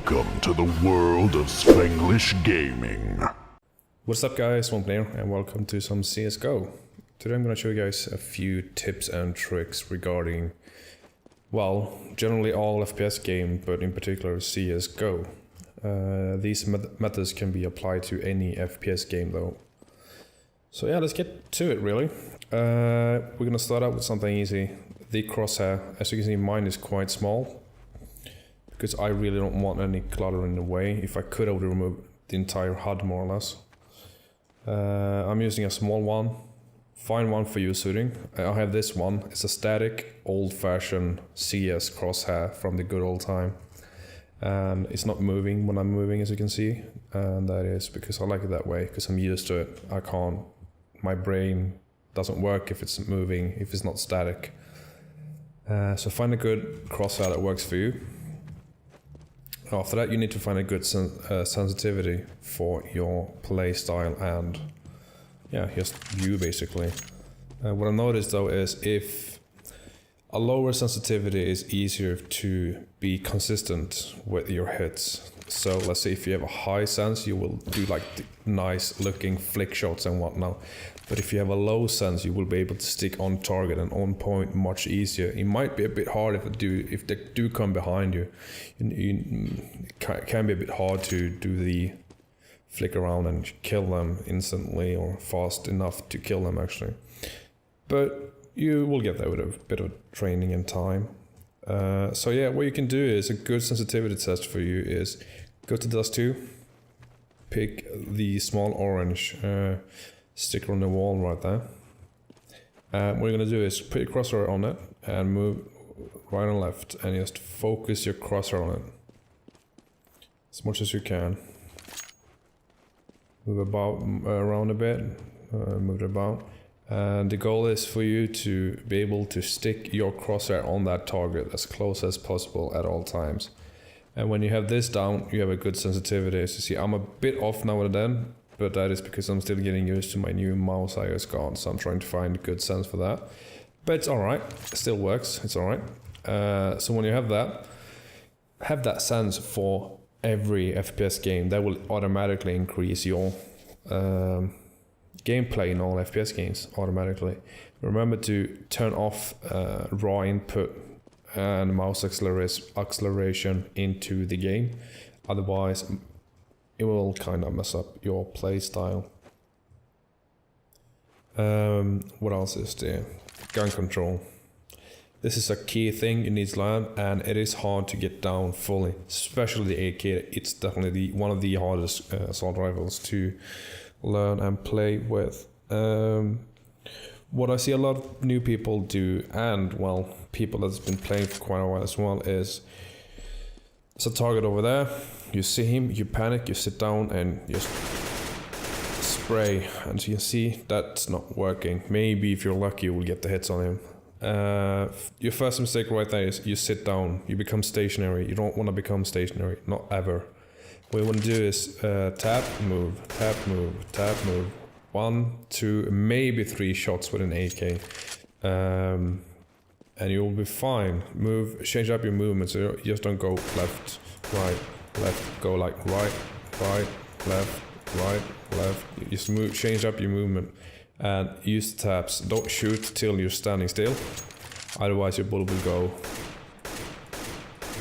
Welcome to the world of Spanglish gaming. What's up guys, Swamp here, and welcome to some Csgo. Today I'm going to show you guys a few tips and tricks regarding, well, generally all FPS game, but in particular Csgo. These methods can be applied to any FPS game though. So yeah, let's get to it really. We're going to start out with something easy. The crosshair, as you can see, mine is quite small, because I really don't want any clutter in the way. If I could, I would remove the entire HUD more or less. I'm using a small one, fine one for you shooting. I have this one. It's a static, old-fashioned CS crosshair from the good old time. And it's not moving when I'm moving, as you can see. And that is because I like it that way, because I'm used to it. My brain doesn't work if it's moving, if it's not static. So find a good crosshair that works for you. After that, you need to find a good sensitivity for your play style and just view basically. What I noticed though is if a lower sensitivity is easier to be consistent with your hits. So let's say if you have a high sense, you will do like the nice looking flick shots and whatnot. But if you have a low sense, you will be able to stick on target and on point much easier. It might be a bit hard if they do come behind you. It can be a bit hard to do the flick around and kill them instantly or fast enough to kill them actually. But you will get there with a bit of training and time. So yeah, what you can do is a good sensitivity test for you is go to Dust 2, pick the small orange sticker on the wall right there. What you're going to do is put your crosshair on it and move right and left and just focus your crosshair on it as much as you can. Move about around a bit, move it about. And the goal is for you to be able to stick your crosshair on that target as close as possible at all times. And when you have this down, you have a good sensitivity. As you see, I'm a bit off now and then, but that is because I'm still getting used to my new mouse I just got, so I'm trying to find a good sense for that. But it's alright, it still works, it's alright. So when you have that sense for every FPS game, that will automatically increase your gameplay in all FPS games automatically. Remember to turn off raw input and mouse acceleration into the game, otherwise it will kind of mess up your play style. What else is there? Gun control. This is a key thing you need to learn, and it is hard to get down fully, especially the AK. It's definitely one of the hardest assault rifles to learn and play with. What I see a lot of new people do, and well, people that's been playing for quite a while as well, is there's a target over there, you see him, you panic, you sit down and just spray, and you see that's not working. Maybe if you're lucky you will get the hits on him. Your first mistake right there is you sit down, you become stationary. You don't want to become stationary, not ever. What you want to do is tap, move, tap, move, tap, move. 1, 2, maybe 3 shots with an AK. And you will be fine. Change up your movement, so you just don't go left, right, left. Go like right, left, right, left. Just change up your movement and use the taps. Don't shoot till you're standing still. Otherwise your bullet will go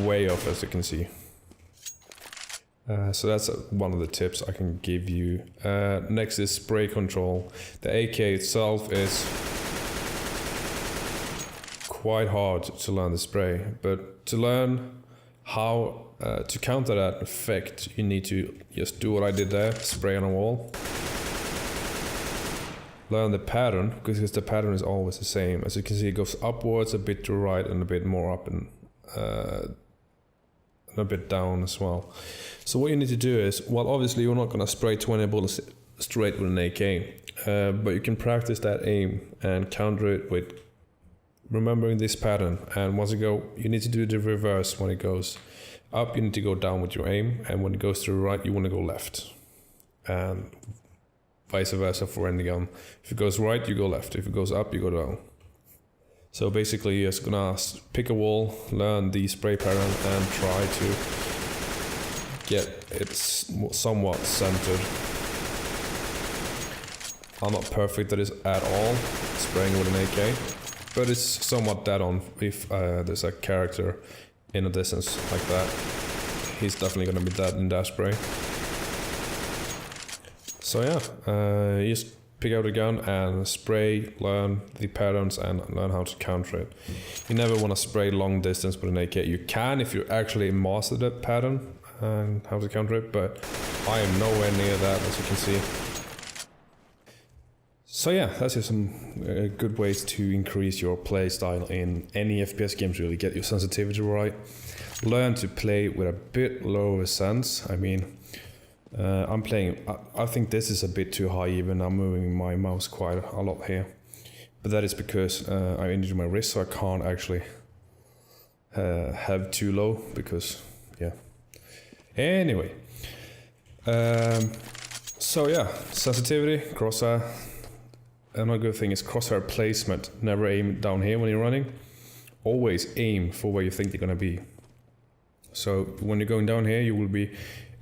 way off, as you can see. So that's one of the tips I can give you. Next is spray control. The AK itself is quite hard to learn the spray, but to learn how to counter that effect, you need to just do what I did there, spray on a wall. Learn the pattern, because the pattern is always the same. As you can see, it goes upwards, a bit to right, and a bit more up, and a bit down as well. So what you need to do is, well, obviously you're not going to spray 20 bullets straight with an AK, but you can practice that aim and counter it with remembering this pattern. And once you need to do the reverse. When it goes up, you need to go down with your aim, and when it goes to the right, you want to go left, and vice versa for any gun. If it goes right, you go left. If it goes up, you go down. So basically you're just gonna pick a wall, learn the spray pattern and try to get it somewhat centered. I'm not perfect at this at all, spraying with an AK, but it's somewhat dead on if there's a character in a distance like that. He's definitely gonna be dead in that spray. So yeah, you just pick out a gun and spray, learn the patterns and learn how to counter it. You never want to spray long distance with an AK. You can if you actually master that pattern and how to counter it, but I am nowhere near that, as you can see. So yeah, that's just some good ways to increase your play style in any FPS games, really. Get your sensitivity right. Learn to play with a bit lower sense. I mean, I'm playing, I think this is a bit too high even. I'm moving my mouse quite a lot here. But that is because I injured my wrist, so I can't actually have too low, because, yeah. Anyway. So yeah, sensitivity, crosshair. Another good thing is crosshair placement. Never aim down here when you're running. Always aim for where you think they're gonna be. So when you're going down here, you will be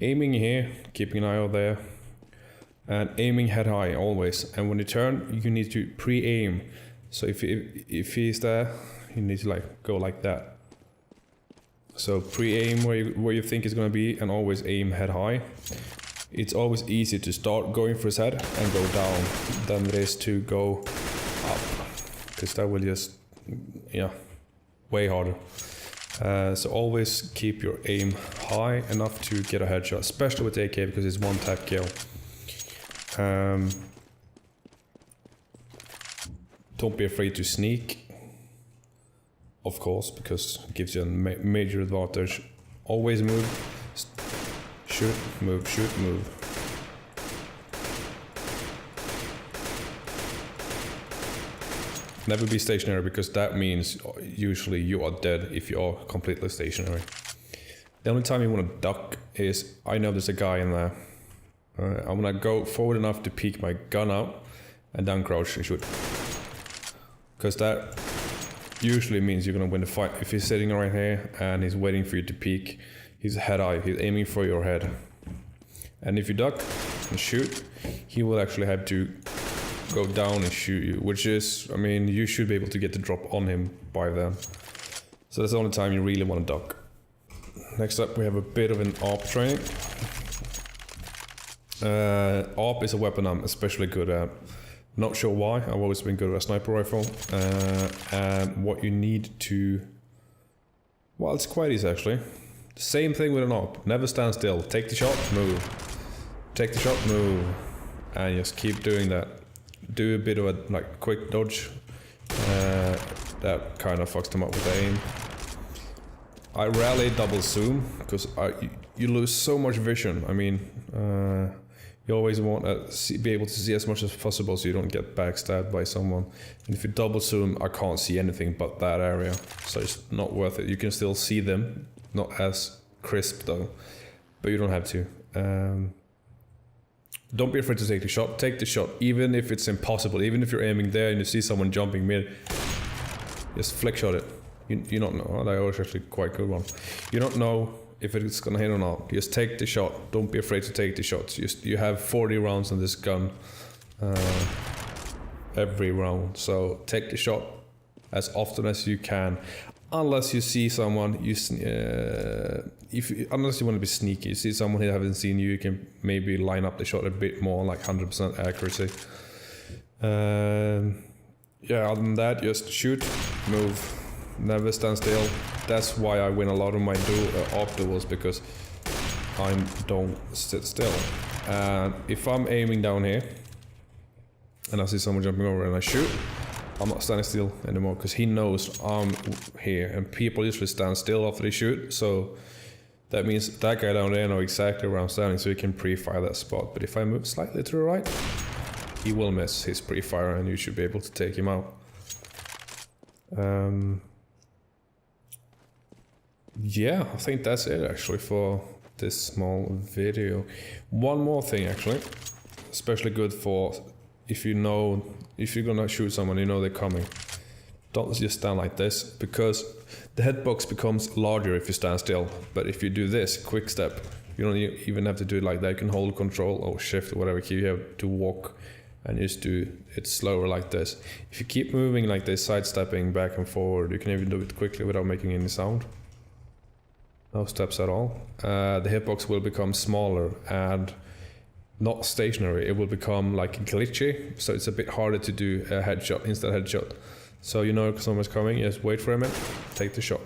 aiming here, keeping an eye out there, and aiming head high always. And when you turn, you need to pre-aim. So if he's there, you need to like go like that. So pre-aim where you think it's gonna be, and always aim head high. It's always easier to start going for his head and go down than it is to go up, because that will just, yeah, way harder. So always keep your aim high enough to get a headshot, especially with the AK, because it's one tap kill. Don't be afraid to sneak, of course, because it gives you a major advantage. Always move, shoot, move, shoot, move. Never be stationary, because that means usually you are dead if you are completely stationary. The only time you want to duck is, I know there's a guy in there. I'm gonna go forward enough to peek my gun out and down crouch and shoot. Because that usually means you're gonna win the fight. If he's sitting right here and he's waiting for you to peek, he's head high, he's aiming for your head. And if you duck and shoot, he will actually have to go down and shoot you, which is, I mean, you should be able to get the drop on him by then. So that's the only time you really want to duck. Next up, we have a bit of an ARP training. ARP is a weapon I'm especially good at. Not sure why, I've always been good at a sniper rifle. And what you need to... Well, it's quite easy actually. Same thing with an ARP. Never stand still. Take the shot, move. Take the shot, move. And just keep doing that. Do a bit of a like quick dodge. That kind of fucks them up with the aim. I rarely double zoom, because you lose so much vision. I mean, you always want to be able to see as much as possible so you don't get backstabbed by someone. And if you double zoom, I can't see anything but that area, so it's not worth it. You can still see them, not as crisp though, but you don't have to. Don't be afraid to take the shot. Take the shot, even if it's impossible. Even if you're aiming there and you see someone jumping mid, just flick shot it. You don't know. That was actually quite a good one. You don't know if it's gonna hit or not. Just take the shot. Don't be afraid to take the shots. You have 40 rounds on this gun every round, so take the shot as often as you can. Unless you see someone, unless you want to be sneaky, you see someone who haven't seen you, you can maybe line up the shot a bit more, like 100% accuracy. Yeah, other than that, just shoot, move, never stand still. That's why I win a lot of my ARP duels, because I don't sit still. And if I'm aiming down here and I see someone jumping over and I shoot, I'm not standing still anymore, because he knows I'm here, and people usually stand still after they shoot, so that means that guy down there knows exactly where I'm standing, so he can pre-fire that spot. But if I move slightly to the right, he will miss his pre-fire and you should be able to take him out. Yeah, I think that's it actually for this small video. One more thing actually, especially good for if you're gonna shoot someone, you know they're coming. Don't just stand like this, because the hitbox becomes larger if you stand still. But if you do this, quick step, You don't even have to do it like that. You can hold control or shift or whatever key you have to walk and just do it slower like this. If you keep moving like this, sidestepping back and forward, you can even do it quickly without making any sound. No steps at all. The hitbox will become smaller and not stationary. It will become like glitchy, so it's a bit harder to do a headshot, instant headshot. So you know someone's coming, just wait for a minute, take the shot.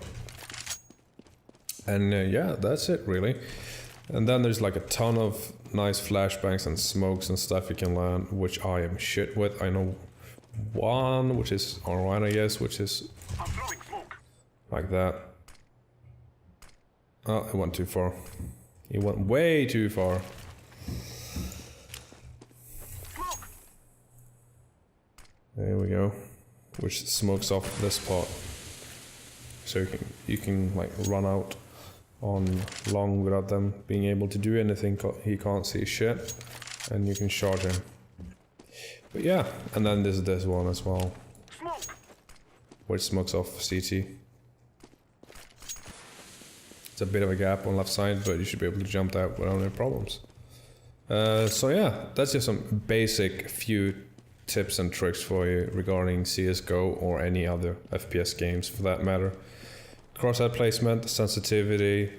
And yeah, that's it really. And then there's like a ton of nice flashbangs and smokes and stuff you can learn, which I am shit with. I know one, which is alright I guess, which is like that. Oh, it went too far. It went way too far. There we go. Which smokes off this part. So you can like run out on long without them being able to do anything. He can't see shit, and you can charge him. But yeah, and then there's this one as well, which smokes off CT. It's a bit of a gap on left side, but you should be able to jump that without any problems. So yeah, that's just some basic few tips and tricks for you regarding CSGO or any other FPS games for that matter. Crosshair placement, sensitivity,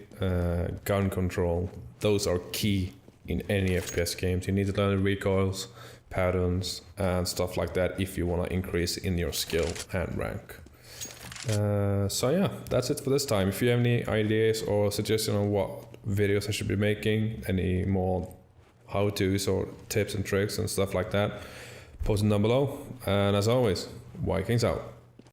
gun control, those are key in any FPS games. You need to learn the recoils, patterns and stuff like that if you want to increase in your skill and rank. So yeah, that's it for this time. If you have any ideas or suggestions on what videos I should be making, any more how-tos or tips and tricks and stuff like that, post them down below. And as always, Vikings out.